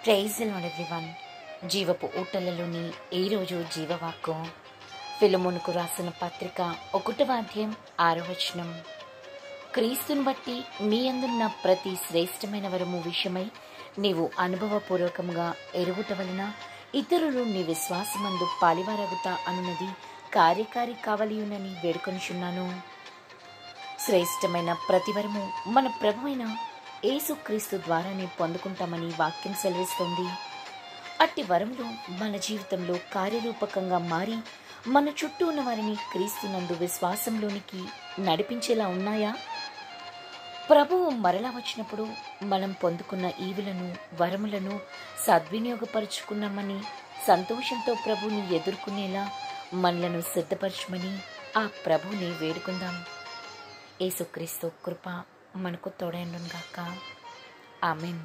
Praise the lord everyone. జీవపు ఊటలలోని ఈరోజు జీవవాక్కు ఫిలెమోనుకు రాసిన పత్రిక 1వ అధ్యాయం 6వ వచనం. క్రీస్తుని బట్టి మీ అందున్న ప్రతి శ్రేష్టమైన వరము విషయమై నీవు అనుభవపూర్వకంగా ఎరుగుట వలన ఇతరులు నీ విశ్వాసమందు పాలివారగుతా అనున్నది కార్యకారి కావలియునని వేడుకొనుచున్నాను. శ్రేష్టమైన ప్రతివరము మన ప్రభువైన యేసుక్రీస్తు ద్వారానే పొందుకుంటామని వాక్యం సెలవిస్తుంది. అట్టి వరములు మన జీవితంలో కార్యరూపకంగా మారి మన చుట్టూ ఉన్న వారిని క్రీస్తునందు విశ్వాసంలోనికి నడిపించేలా ఉన్నాయా? ప్రభువు మరలా వచ్చినప్పుడు మనం పొందుకున్న ఈవులను వరములను సద్వినియోగపరుచుకున్నామని సంతోషంతో ప్రభువుని ఎదుర్కొనేలా మనలను సిద్ధపరచమని ఆ ప్రభువుని వేడుకుందాం. యేసుక్రీస్తు కృప మనకు తోడైండును గాక. ఆమేన్.